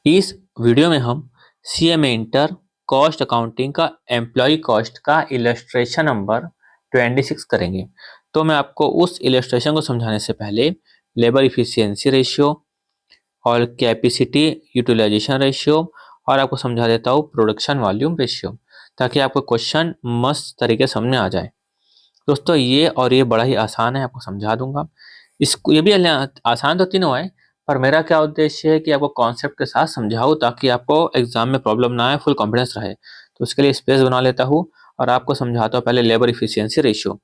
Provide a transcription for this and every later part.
इस वीडियो में हम सीएमए इंटर कॉस्ट अकाउंटिंग का एम्प्लॉय कॉस्ट का इलस्ट्रेशन नंबर 26 करेंगे। तो मैं आपको उस इलस्ट्रेशन को समझाने से पहले लेबर इफिशियंसी रेशियो और कैपेसिटी यूटिलाइजेशन रेशियो और आपको समझा देता हूँ प्रोडक्शन वॉल्यूम रेशियो, ताकि आपको क्वेश्चन मस्त तरीके से समझ में आ जाए। दोस्तों ये बड़ा ही आसान है, आपको समझा दूंगा। इसको ये भी आसान तो तीनों है, पर मेरा क्या उद्देश्य है कि आपको कॉन्सेप्ट के साथ समझाऊं ताकि आपको एग्जाम में प्रॉब्लम ना आए, फुल कॉन्फिडेंस रहे। तो उसके लिए स्पेस बना लेता हूँ और आपको समझाता हूँ पहले लेबर इफिशियंसी रेशियो।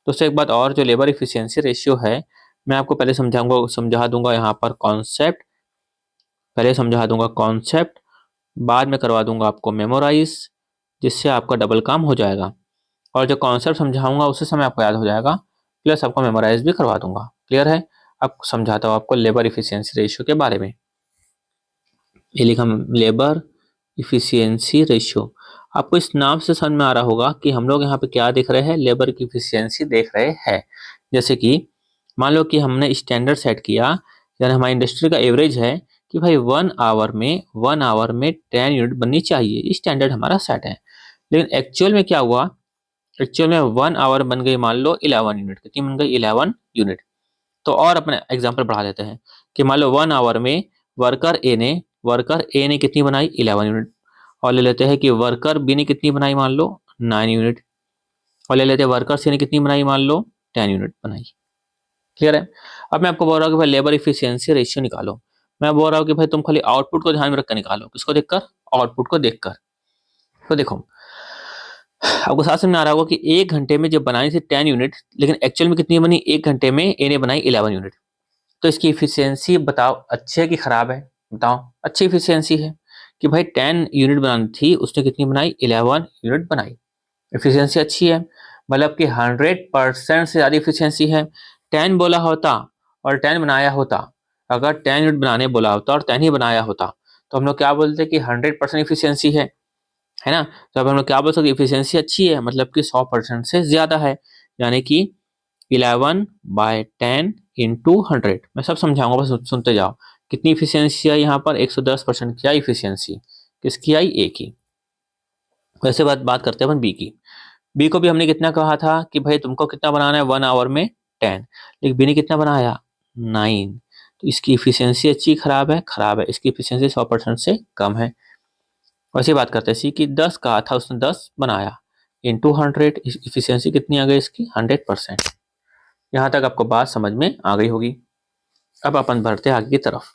दोस्तों एक बात और, जो लेबर इफिशियंसी रेशियो है मैं आपको पहले समझा दूंगा यहाँ पर कॉन्सेप्ट। पहले समझा दूंगा कॉन्सेप्ट, बाद में करवा दूंगा आपको मेमोराइज, जिससे आपका डबल काम हो जाएगा। और जो कॉन्सेप्ट समझाऊंगा उसी समय आपको याद हो जाएगा, प्लस आपको मेमोराइज भी करवा दूंगा। क्लियर है? अब समझाता हूँ आपको लेबर इफिशियंसी रेशियो के बारे में। ये लिखा लेबर इफिशियंसी रेशियो। आपको इस नाम से समझ में आ रहा होगा कि हम लोग यहाँ पे क्या देख रहे हैं, लेबर की इफिशियंसी देख रहे हैं। जैसे कि मान लो कि हमने स्टैंडर्ड सेट किया, यानी हमारी इंडस्ट्री का एवरेज है कि भाई 1 आवर में 10 यूनिट बननी चाहिए, स्टैंडर्ड हमारा सेट है। लेकिन एक्चुअल में क्या हुआ, एक्चुअल में 1 आवर बन गई मान लो 11 यूनिट। कितनी बन गई? 11 यूनिट। तो और अपने एग्जांपल बढ़ा देते हैं कि मान लो 1 आवर में वर्कर ए ने कितनी बनाई? 11 यूनिट। और ले लेते हैं कि वर्कर बी ने कितनी बनाई? मान लो 9 यूनिट। और ले लेते हैं वर्कर सी ने कितनी बनाई? मान लो 10 यूनिट बनाई। क्लियर है? अब मैं आपको बोल रहा हूँ कि भाई लेबर इफिशियंसी रेशियो निकालो। मैं बोल रहा हूँ कि भाई तुम खाली आउटपुट को ध्यान में रखकर निकालो। किसको देखकर? आउटपुट को देखकर। तो देखो, आपको साथ में आ रहा होगा कि 1 घंटे में जब बनानी थी 10 यूनिट, लेकिन एक्चुअल में कितनी बनी? 1 घंटे में ए ने बनाई 11 यूनिट। तो इसकी इफिशियंसी बताओ, अच्छी है कि खराब है? बताओ। अच्छी इफिशियंसी है कि भाई 10 यूनिट बनानी थी, उसने कितनी बनाई? 11 यूनिट बनाई। इफिशियंसी अच्छी है, मतलब कि 100% से ज़्यादा इफिशियंसी है। 10 बोला होता और 10 बनाया होता, अगर 10 यूनिट बनाने बोला होता और 10 ही बनाया होता, तो हम लोग क्या बोलते कि 100% इफिशियंसी है ना? तो अब हम लोग क्या बोल सकते? इफिशियंसी अच्छी है, मतलब कि 100% से ज़्यादा है, यानी कि 11/10 इंटू 100। मैं सब समझाऊंगा, बस सुनते जाओ। कितनी इफिशियंसी आई यहाँ पर? 110% की आई इफिशियंसी। किसकी आई? ए की। वैसे बात करते हैं अपन बी की। बी को भी हमने कितना कहा था कि भाई तुमको कितना बनाना है 1 आवर में? 10। लेकिन बी ने कितना बनाया? 9। तो इसकी इफिशियंसी अच्छी खराब है? खराब है। इसकी इफिशियंसी 100% से कम है। वैसे बात करते हैं सी की। 10 कहा था, उसने 10 बनाया इंटू 100, इफिशियंसी कितनी आ गई इसकी? 100%। यहाँ तक आपको बात समझ में आ गई होगी। अब अपन बढ़ते हैं आगे की तरफ।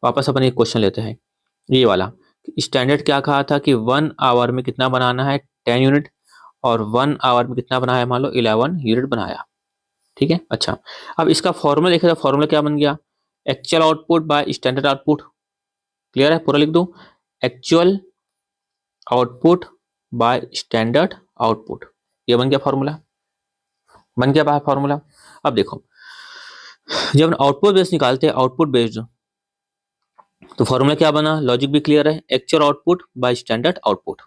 वापस अपन एक क्वेश्चन लेते हैं, ये वाला। स्टैंडर्ड क्या कहा था कि 1 आवर में कितना बनाना है? 10 यूनिट। और 1 आवर में कितना बनाया? मान लो 11 यूनिट बनाया। ठीक है, अच्छा। अब इसका फॉर्मूला देखिए, तो फॉर्मूला क्या बन गया? Actual output by standard output. Clear है? पूरा लिख दूं, actual output by standard output. ये बन गया फॉर्मूला, बन गया फॉर्मूला। अब देखो, जब आउटपुट बेस्ड निकालते हैं, आउटपुट बेस्ड, तो फॉर्मूला क्या बना? लॉजिक भी क्लियर है, actual output by standard output.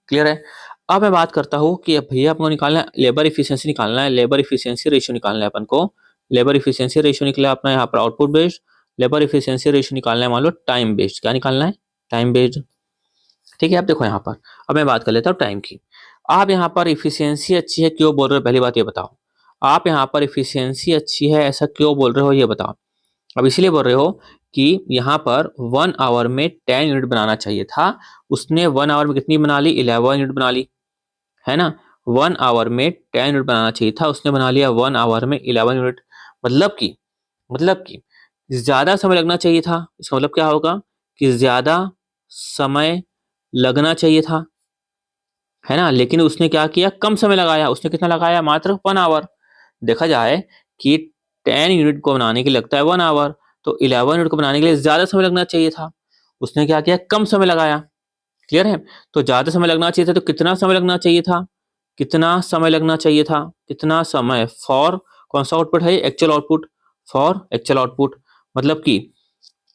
Clear है? अब मैं बात करता हूँ कि भैया आपको निकालना है लेबर इफिशियंसी, निकालना है लेबर इफिशियंसी रेशियो, निकालना है अपन को। लेबर इफिशियंसी रेशियो निकला अपना यहाँ पर output based. Labour efficiency ratio निकालना है मान लो टाइम बेस्ड। क्या निकालना है? Time based. ठीक है, अब देखो यहाँ पर, अब मैं बात कर लेता हूँ टाइम की। आप यहाँ पर इफिशियंसी अच्छी है क्यों बोल रहे हो? पहली बात ये बताओ, आप यहाँ पर इफिशियंसी अच्छी है ऐसा क्यों बोल रहे हो, ये बताओ। अब इसलिए बोल रहे हो कि यहाँ पर 1 आवर में 10 यूनिट बनाना चाहिए था, उसने 1 आवर में कितनी बना ली? 11 यूनिट बना ली, है ना? 1 आवर में 10 यूनिट बनाना चाहिए था, उसने बना लिया 1 आवर में 11 यूनिट। मतलब कि ज्यादा समय लगना चाहिए था। इसका मतलब क्या होगा कि ज्यादा समय लगना चाहिए था, है ना? लेकिन उसने क्या किया? कम समय लगाया। उसने कितना लगाया? मात्र 1 आवर। देखा जाए कि 10 यूनिट को बनाने के लिए लगता है 1 आवर, तो 11 यूनिट को बनाने के लिए ज्यादा समय लगना चाहिए था। उसने क्या किया? कम समय लगाया। क्लियर है? तो ज्यादा समय लगना चाहिए था, तो कितना समय लगना चाहिए था? कितना समय लगना चाहिए था? कितना समय? फॉर कौन सा आउटपुट है? Actual output. For actual output, मतलब कि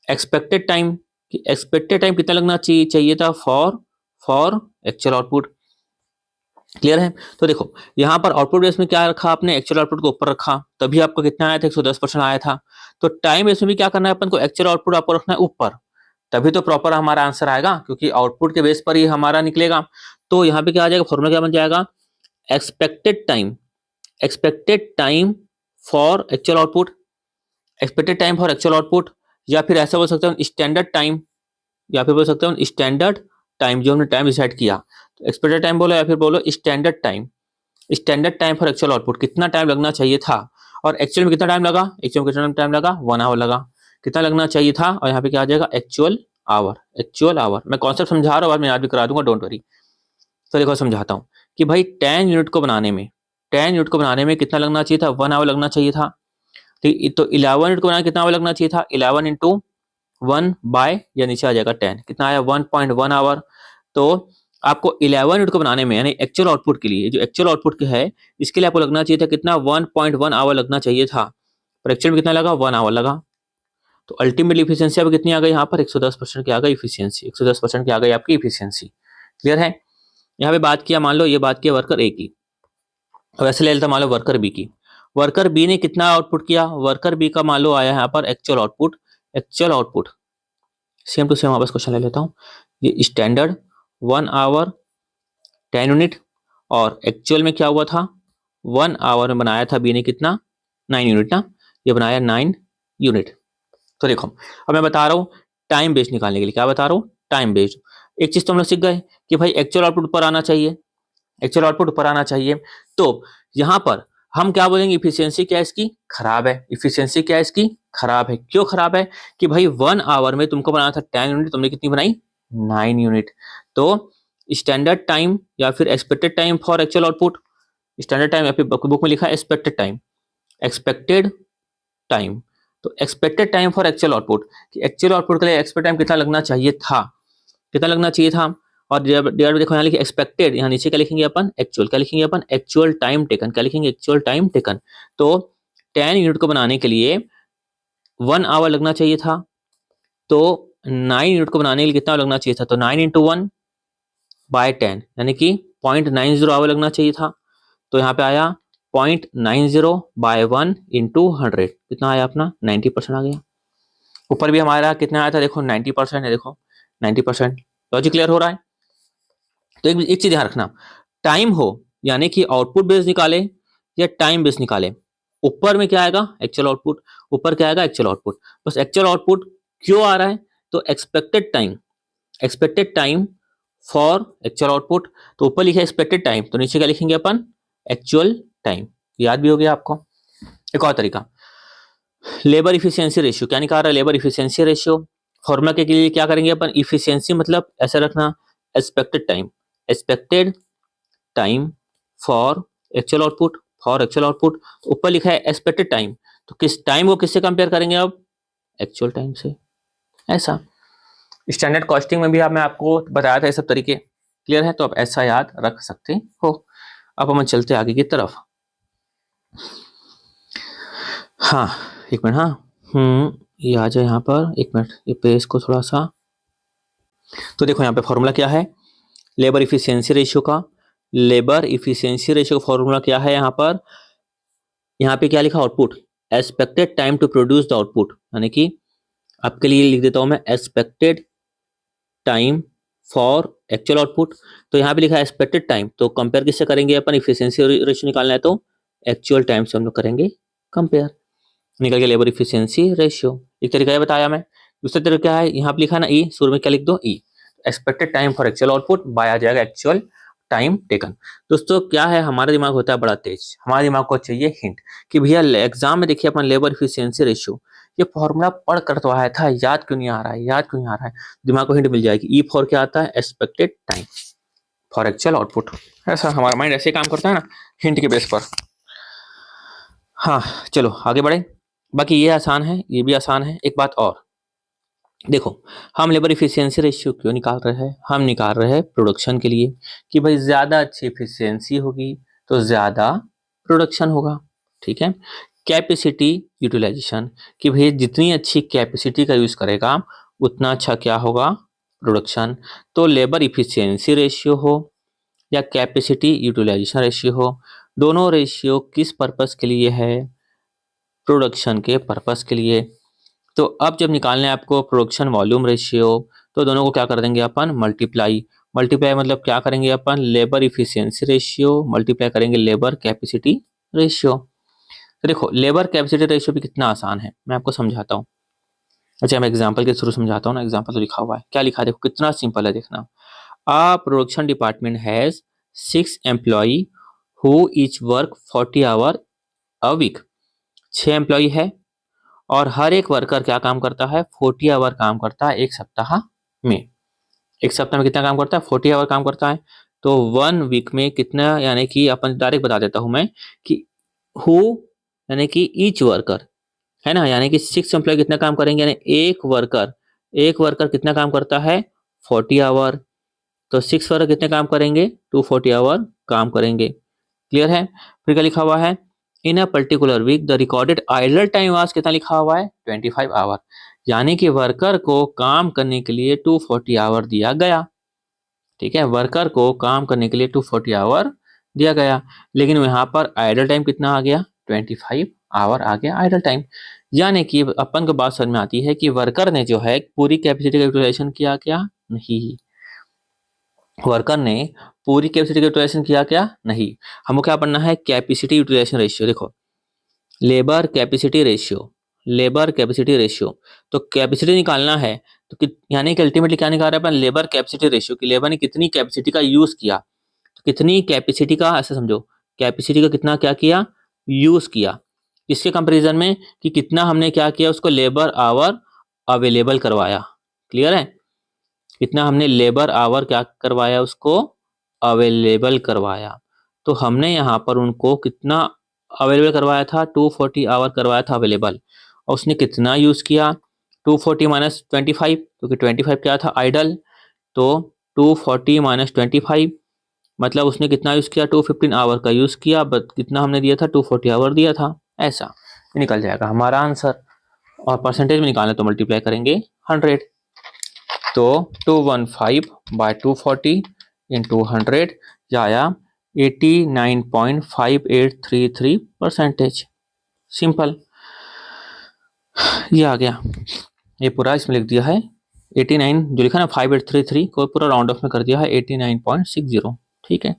एक्सपेक्टेड टाइम, कि एक्सपेक्टेड टाइम कितना लगना चाहिए था? For actual output. क्लियर है? तो देखो यहाँ पर आउटपुट बेस में क्या रखा आपने? एक्चुअल आउटपुट को ऊपर रखा, तभी आपको कितना आया था? 110% आया था। तो टाइम बेस में भी क्या करना है अपन को? एक्चुअल आउटपुट आपको रखना है ऊपर, तभी तो प्रॉपर हमारा आंसर आएगा, क्योंकि आउटपुट के बेस पर ही हमारा निकलेगा। तो यहाँ पे क्या आ जाएगा, फॉर्मूला क्या बन जाएगा, expected time for actual output, expected time for actual output, या फिर ऐसा बोल सकते हैं स्टैंडर्ड टाइम, या फिर बोल सकते हैं स्टैंडर्ड टाइम, जो हमने टाइम डिसाइड किया। तो एक्सपेक्टेड टाइम बोलो या फिर बोलो standard time for actual output, कितना टाइम लगना चाहिए था और एक्चुअल में कितना टाइम लगा, एक्चुअल में कितना टाइम लगा, 1 आवर लगा, कितना लगना चाहिए था, और यहाँ पे क्या आ जाएगा, एक्चुअल आवर। मैं कॉन्सेप्ट समझा रहा हूँ, बाद में याद भी करा दूंगा, डोंट वरी। तो देखो समझाता हूँ कि भाई 10 यूनिट को बनाने में कितना लगना चाहिए था, 1 आवर लगना चाहिए था। तो 11 यूनिट को बनाने कितना आवर लगना चाहिए था, 11 इंटू 1 बाय, या नीचे आ जाएगा 10, कितना आया 1.1 आवर। तो आपको 11 यूनिट को बनाने में, यानी एक्चुअल आउटपुट के लिए, जो एक्चुअल आउटपुट के है, इसके लिए आपको लगना चाहिए था कितना, 1.1 आवर लगना चाहिए था, पर एक्चुअल में कितना लगा, 1 आवर लगा। तो अल्टीमेटली इफिशियंसी अब कितनी आ गई यहाँ पर, 110% की आ गई इफिशियंसी, 110% की आ गई आपकी इफिशियंसी। क्लियर है। यहाँ पे बात किया, मान लो ये बात किया वर्कर ए की, वैसे ले लेता मान लो वर्कर बी की। वर्कर बी ने कितना आउटपुट किया, वर्कर बी का मान लो आया यहाँ पर actual output same to same वापस क्वेश्चन ले लेता हूँ। ये स्टैंडर्ड 1 आवर 10 यूनिट, और एक्चुअल में क्या हुआ था, 1 आवर में बनाया था बी ने कितना, 9 यूनिट ना, ये बनाया 9 यूनिट। तो देखो अब मैं बता रहा हूँ टाइम बेस्ड निकालने के लिए, क्या बता रहा हूँ, टाइम बेस्ड। एक चीज तो हम लोग सीख गए कि भाई एक्चुअल आउटपुट ऊपर आना चाहिए, तो यहाँ पर हम क्या बोलेंगे, इफिशियंसी क्या है इसकी, खराब है। इफिशियंसी क्या है इसकी, खराब है। क्यों खराब है, कि भाई 1 आवर में तुमको बनाना था 10 यूनिट, तुमने कितनी बनाई, 9 यूनिट। तो स्टैंडर्ड टाइम या फिर expected time for actual output, standard time या फिर बुक में लिखा है एक्सपेक्टेड टाइम। तो expected time for actual output, कि एक्चुअल आउटपुट के लिए एक्सपेक्टेड टाइम कितना लगना चाहिए था, और डिवाइड देखो यहाँ लिखे एक्सपेक्टेड, यहाँ नीचे क्या लिखेंगे अपन, एक्चुअल। क्या लिखेंगे अपन, एक्चुअल टाइम टेकन। क्या लिखेंगे, एक्चुअल टाइम टेकन। तो 10 यूनिट को बनाने के लिए 1 आवर लगना चाहिए था, तो 9 यूनिट को बनाने के लिए कितना लगना चाहिए था, तो 9 इंटू 1 बाय 10, यानी कि 0.90 आवर लगना चाहिए था। तो यहाँ पे आया 0.90 बाय 1 इंटू 100, कितना आया अपना, 90% आ गया। ऊपर भी हमारा कितना आया था, देखो 90% है, देखो 90%। लॉजिक क्लियर हो रहा है। तो एक चीज ध्यान रखना, टाइम हो यानी कि आउटपुट बेस निकाले या टाइम बेस निकाले, ऊपर में क्या आएगा, एक्चुअल आउटपुट। ऊपर क्या आएगा, एक्चुअल आउटपुट। बस एक्चुअल आउटपुट क्यों आ रहा है, तो expected time for actual output. तो ऊपर लिखा है एक्सपेक्टेड टाइम, तो नीचे क्या लिखेंगे अपन, एक्चुअल टाइम। याद भी हो गया आपको। एक और तरीका, लेबर इफिशियंसी रेशियो। क्या निकाल रहा है, लेबर इफिशियंसी रेशियो। फॉर्मूला के लिए क्या करेंगे अपन, इफिशियंसी मतलब ऐसा रखना, expected time for actual output. ऊपर लिखा है एक्सपेक्टेड टाइम, तो किस टाइम को किससे कंपेयर करेंगे, अब एक्चुअल टाइम से। ऐसा स्टैंडर्ड कॉस्टिंग में भी मैं आपको बताया था ये सब तरीके। क्लियर है, तो आप ऐसा याद रख सकते हो। अब हम चलते आगे की तरफ। हाँ एक मिनट, हाँ ये आ जाए यहाँ पर, एक मिनट ये पेज को थोड़ा सा। तो देखो यहाँ पे फॉर्मूला क्या है, लेबर इफिशियंसी रेशियो का। लेबर इफिशियंसी रेशियो का फॉर्मूला क्या है, यहाँ पे क्या लिखा, output, expected time to produce the output, यानी कि आपके लिए लिख देता हूं मैं, expected time for actual output. तो यहाँ पे लिखा है एक्सपेक्टेड टाइम, तो कंपेयर किससे करेंगे अपन, इफिशियंसी रेशियो निकालना है तो एक्चुअल टाइम से हम लोग करेंगे कंपेयर। निकल गया लेबर इफिशियंसी रेशियो। एक तरीका ये बताया मैं। दूसरा तरीका क्या है, यहाँ पे लिखा ना ई, शुरू में क्या लिख दो, E. Expected time for actual output by आ जाएगा एक्चुअल टाइम टेकन। दोस्तों क्या है, हमारा दिमाग होता है बड़ा तेज, हमारे दिमाग को चाहिए हिंट कि भैया एग्जाम में देखिए अपन लेबर इफिशियंसी रेशियो, ये फॉर्मूला पढ़ कर तो आया था, याद क्यों नहीं आ रहा है। दिमाग को हिंट मिल जाएगी। ई फॉर क्या आता है, expected time for actual output. ऐसा हमारा माइंड ऐसे काम करता है ना, हिंट के बेस पर। हाँ चलो आगे बढ़े। बाकी ये आसान है, ये भी आसान है। एक बात और देखो, हम लेबर इफिशियंसी रेशियो क्यों निकाल रहे हैं, हम निकाल रहे हैं प्रोडक्शन के लिए, कि भाई ज्यादा अच्छी इफिशियंसी होगी तो ज्यादा प्रोडक्शन होगा। ठीक है। कैपेसिटी यूटिलाइजेशन, कि भाई जितनी अच्छी कैपेसिटी का यूज करेगा उतना अच्छा क्या होगा, प्रोडक्शन। तो लेबर इफिशियंसी रेशियो हो या कैपेसिटी यूटिलाइजेशन रेशियो हो, दोनों रेशियो किस पर्पस के लिए है, प्रोडक्शन के पर्पस के लिए। तो अब जब निकालना है आपको प्रोडक्शन वॉल्यूम रेशियो, तो दोनों को क्या कर देंगे अपन, मल्टीप्लाई। मल्टीप्लाई मतलब क्या करेंगे अपन, लेबर इफिशियंसी रेशियो मल्टीप्लाई करेंगे लेबर कैपेसिटी रेशियो। तो देखो लेबर कैपेसिटी रेशियो भी कितना आसान है, मैं आपको समझाता हूँ। अच्छा मैं एग्जांपल के थ्रू समझाता हूँ ना, एग्जांपल तो लिखा हुआ है, क्या लिखा है देखो, कितना सिंपल है देखना। A production department has 6 employee who each work 40 hour a week. 6 employee है और हर एक वर्कर क्या काम करता है, 40 आवर काम करता है एक सप्ताह में। एक सप्ताह में कितना काम करता है, 40 आवर काम करता है। तो 1 वीक में कितना, यानी कि अपन डायरेक्ट बता देता हूं मैं कि हु यानी कि ईच वर्कर है ना, यानी कि 6 एम्प्लॉय कितना काम करेंगे, यानी एक वर्कर कितना काम करता है, 40 आवर। तो 6 वर्कर कितने काम करेंगे, 240 आवर काम करेंगे। क्लियर है। फिर क्या लिखा हुआ है, in a particular week the recorded idle time was, कितना लिखा हुआ है, 25 आवर। यानी कि वर्कर को काम करने के लिए 240 आवर दिया गया। ठीक है, वर्कर को काम करने के लिए 240 आवर दिया गया, लेकिन यहाँ पर आइडल टाइम कितना आ गया, 25 आवर आ गया आइडल टाइम। यानी कि अपन को बात समझ में आती है कि वर्कर ने जो है पूरी कैपेसिटी का यूटिलाइजेशन किया क्या, नहीं। वर्कर ने पूरी कैपेसिटी का यूटिलाइजेशन किया क्या, नहीं। हमको क्या पढ़ना है, कैपेसिटी यूटिलाइजेशन रेशियो। देखो labour capacity ratio, labour capacity ratio, तो कैपेसिटी निकालना है तो यानी कि अल्टीमेटली क्या निकाल रहे हैं अपन, लेबर कैपेसिटी रेशियो की लेबर ने कितनी कैपेसिटी का यूज किया। तो कितनी कैपेसिटी का, ऐसे समझो कैपेसिटी का कितना क्या किया, यूज किया। किसके कंपैरिजन में, कि कितना हमने क्या किया, उसको लेबर आवर अवेलेबल करवाया। क्लियर है, कितना हमने लेबर आवर क्या करवाया, उसको अवेलेबल करवाया। तो हमने यहाँ पर उनको कितना अवेलेबल करवाया था, 240 आवर करवाया था अवेलेबल। और उसने कितना यूज किया, 240 माइनस 25, क्योंकि 25 क्या था, आइडल। तो 240 माइनस 25 मतलब उसने कितना यूज किया, 215 आवर का यूज किया, बट कितना हमने दिया था, 240 आवर दिया था। ऐसा निकल जाएगा हमारा आंसर। और परसेंटेज में निकालना तो मल्टीप्लाई करेंगे 100। तो 215 बाय 240 इंटू 100 आया 89.5833%। सिंपल, ये आ गया, ये पूरा इसमें लिख दिया है 89, जो लिखा ना 5833 को पूरा राउंड ऑफ में कर दिया है 89.60। ठीक है,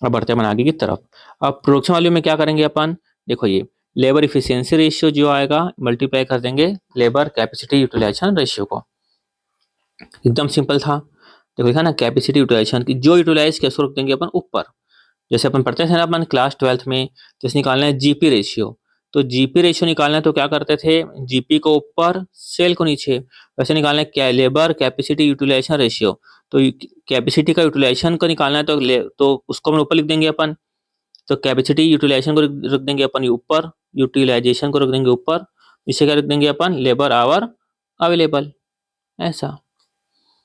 अब बढ़ते हैं आगे की तरफ। अब प्रोडक्शन वैल्यू में क्या करेंगे अपन, देखो ये लेबर इफिशियंसी रेशियो जो आएगा मल्टीप्लाई कर देंगे लेबर कैपेसिटी यूटिलाइजेशन रेशियो को। एकदम सिंपल था। देखो लिखा ना कैपेसिटी यूटिलाइजेशन की, जो यूटिलाइज किया उसको रख देंगे अपन ऊपर। जैसे अपन पढ़ते थे ना अपन क्लास 12th में, जैसे निकालना है जीपी रेशियो। तो जीपी रेशियो निकालना है तो क्या करते थे, जीपी को ऊपर सेल को नीचे। वैसे निकालना है क्या, लेबर कैपेसिटी यूटिलाइजेशन रेशियो। तो कैपेसिटी का यूटिलाइजेशन को निकालना है तो उसको अपन ऊपर लिख देंगे अपन। तो कैपेसिटी यूटिलाइजेशन को रख देंगे अपन ऊपर, यूटिलाइजेशन को रख देंगे ऊपर। इसे क्या रख देंगे अपन, लेबर आवर अवेलेबल। ऐसा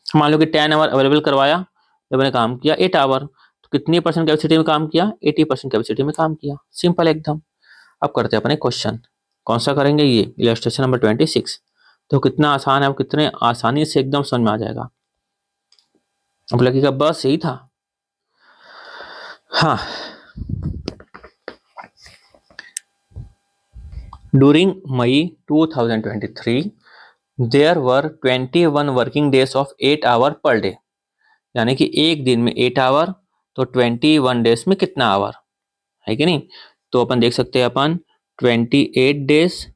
मान लो कि 10 आवर अवेलेबल करवाया, जब मैंने काम किया 8 आवर, तो कितनी परसेंट कैपेसिटी में काम किया, 80% कैपेसिटी में काम किया। सिंपल एकदम। अब करते हैं अपने क्वेश्चन, कौन सा करेंगे, ये इलस्ट्रेशन नंबर 26। तो कितना आसान है, कितने आसानी से एकदम समझ में आ जाएगा। अब लगेगा बस यही था। हाँ, during May 2023 there were 21 working days of 8 hour per day. यानी कि एक दिन में 8 आवर, तो 21 डेज में कितना आवर है कि नहीं। तो अपन देख सकते हैं अपन 28 डेज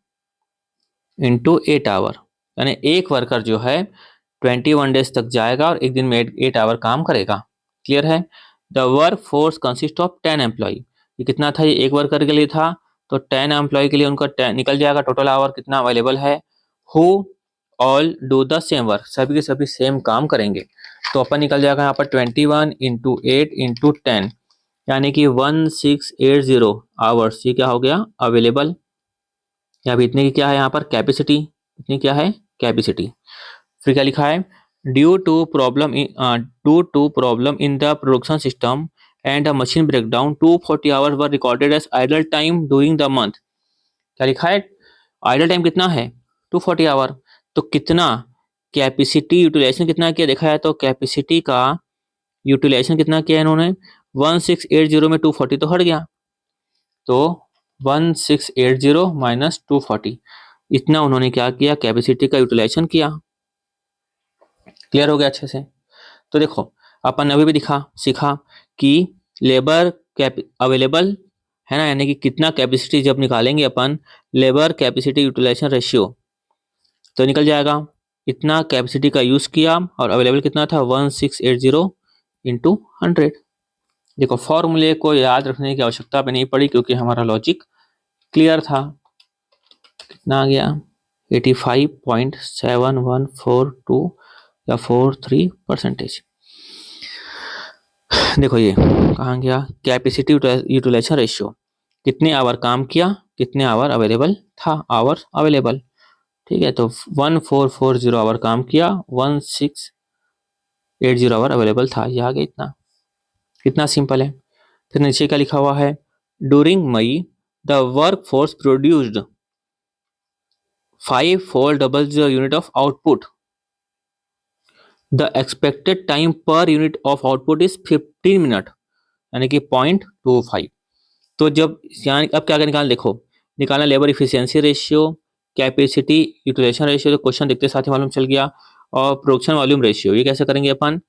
इंटू 8 आवर, यानी एक वर्कर जो है 21 डेज तक जाएगा और एक दिन में 8 आवर काम करेगा। क्लियर है। The work force consist of 10 employ, ये कितना था, ये एक वर्कर के लिए था। तो 10 एम्प्लॉय के लिए उनका 10 निकल जाएगा, टोटल आवर कितना अवेलेबल है। Who all do the same work, सभी के सभी सेम काम करेंगे। तो अपन निकल जाएगा यहाँ पर 21 इंटू 8 इंटू 10, यानी कि 1680 आवर्स, ये क्या हो गया, अवेलेबल। या अभी इतने की क्या है यहाँ पर, कैपेसिटी। इतनी क्या है, कैपेसिटी। फिर क्या लिखा है, due to problem in the production system and a machine breakdown 240 hours were recorded as idle time during the month. क्या लिखा है, आइडल टाइम कितना है, 240 आवर। तो कितना कैपेसिटी यूटिलाइजेशन कितना किया देखा है, तो कैपेसिटी का यूटिलाइजेशन कितना किया इन्होंने, 1680 में 240 तो हट गया। तो 1680 माइनस 240, इतना उन्होंने क्या किया, कैपेसिटी का यूटिलाइजेशन किया। क्लियर हो गया अच्छे से। तो देखो अपन ने अभी भी सीखा कि लेबर कैप अवेलेबल है ना, यानी कि कितना कैपेसिटी जब निकालेंगे अपन लेबर कैपेसिटी यूटिलाइजेशन रेशियो, तो निकल जाएगा इतना कैपेसिटी का यूज किया और अवेलेबल कितना था 1680 इंटू 100। देखो फॉर्मूले को याद रखने की आवश्यकता भी नहीं पड़ी क्योंकि हमारा लॉजिक क्लियर था। कितना आ गया 85.7142 या 43%। देखो ये कहाँ गया, कैपेसिटी यूटिलाइजेशन रेशियो, कितने आवर काम किया, कितने आवर अवेलेबल था, आवर अवेलेबल। ठीक है, तो 1440 आवर काम किया, 1680 आवर अवेलेबल था, ये आ गया इतना। कितना सिंपल है। फिर नीचे क्या लिखा हुआ है, during May the work force produced 5400 unit of output, the expected time per unit of output is 15 minute, यानी कि 0.25। तो जब यहाँ अब क्या निकालना, देखो निकालना labour efficiency ratio, capacity utilisation ratio, तो क्वेश्चन देखते साथ ही मालूम चल गया, और प्रोडक्शन वॉल्यूम रेशियो। ये कैसे करेंगे अपन,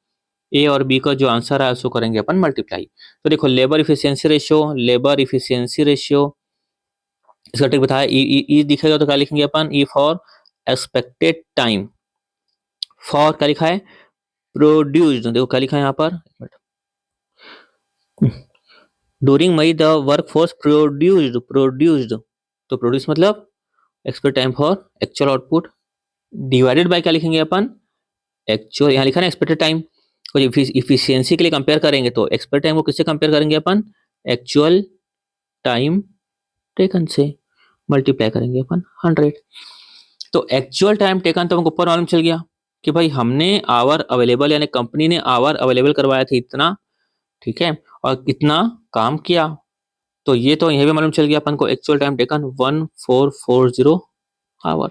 ए और बी का जो आंसर है उसको करेंगे अपन मल्टीप्लाई। तो देखो labour efficiency ratio, labour efficiency ratio इसका ट्रिक बताया, ई दिखेगा तो क्या लिखेंगे अपन, E for expected time, for क्या लिखा है प्रोड्यूस्ड, देखो क्या लिखा है यहाँ पर, during May the workforce produced, तो प्रोड्यूस मतलब expect time for actual output, divided by क्या लिखेंगे अपन, एक्चुअल, यहाँ लिखा ना एक्सपेक्टेड टाइम को इफिशियंसी के लिए कंपेयर करेंगे तो एक्सपेक्ट टाइम को किससे कंपेयर करेंगे अपन, एक्चुअल टाइम टेकन से मल्टीप्लाई करेंगे अपन 100। तो एक्चुअल टाइम टेकन तो हमको ऊपर मालूम चल गया कि भाई हमने आवर अवेलेबल, यानी कंपनी ने आवर अवेलेबल करवाया था इतना, ठीक है, और कितना काम किया, तो ये तो यह भी मालूम चल गया अपन को, एक्चुअल टाइम टेकन 1440 आवर।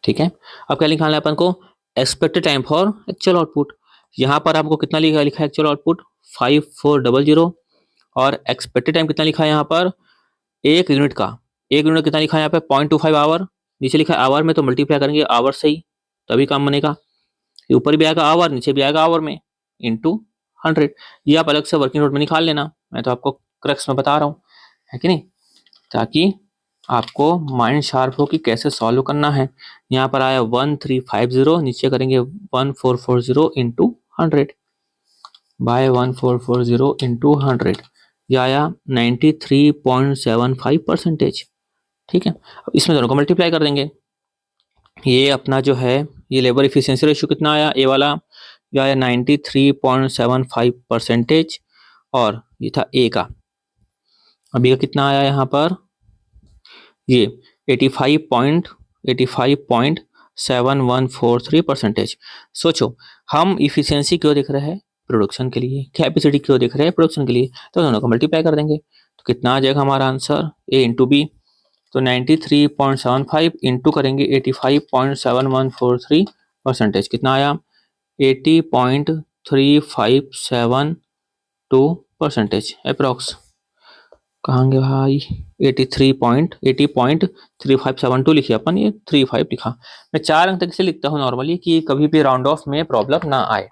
ठीक है, अब क्या निकालना है अपन को, expected time for actual output. यहाँ पर आपको कितना लिखा है एक्चुअल आउटपुट 5400, और एक्सपेक्टेड टाइम कितना लिखा है यहाँ पर, एक यूनिट का, एक यूनिट कितना लिखा है यहाँ पे 0.25 आवर, नीचे लिखा है आवर में, तो मल्टीप्लाई करेंगे आवर से ही तभी काम बनेगा, ऊपर भी आएगा आवर, नीचे भी आएगा आवर में, इंटू 100। ये आप अलग से वर्किंग नोट में निकाल लेना, मैं तो आपको क्रक्स में बता रहा हूँ, है कि नहीं, ताकि आपको माइंड शार्प हो कि कैसे सॉल्व करना है। यहाँ पर आया 1350, नीचे करेंगे 1440 इंटू 100 बाय 1440 इंटू 100, यह आया 93.75%। ठीक है, अब इसमें दोनों को मल्टीप्लाई कर देंगे। ये अपना जो है ये लेबर इफिशियंसी रेशियो कितना आया, ए वाला जो आया 93.75%, और ये था ए का, अभी का कितना आया यहाँ पर, ये 85.7143%। सोचो हम इफिशियंसी क्यों देख रहे हैं, प्रोडक्शन के लिए, कैपेसिटी क्यों देख रहे हैं, प्रोडक्शन के लिए, तो दोनों को मल्टीप्लाई कर देंगे तो कितना आ जाएगा हमारा आंसर, ए इंटू बी, तो 93.75 इंटू करेंगे 85.7143%, कितना आया 80.3572% अप्रॉक्स। कहाँगे भाई 80.3572 लिखिए अपन, ये 35 लिखा। मैं 4 अंक तक से लिखता हूँ नॉर्मली कि कभी भी राउंड ऑफ में प्रॉब्लम ना आए,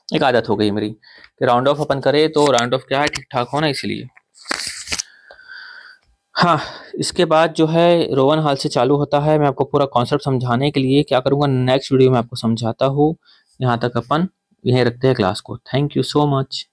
एक आदत हो गई मेरी कि राउंड ऑफ अपन करे तो राउंड ऑफ क्या है ठीक ठाक होना, इसलिए। हाँ, इसके बाद जो है रोवन हाल से चालू होता है। मैं आपको पूरा कॉन्सेप्ट समझाने के लिए क्या करूँगा, नेक्स्ट वीडियो में आपको समझाता हूँ। यहाँ तक अपन यहीं रखते हैं क्लास को। Thank you so much.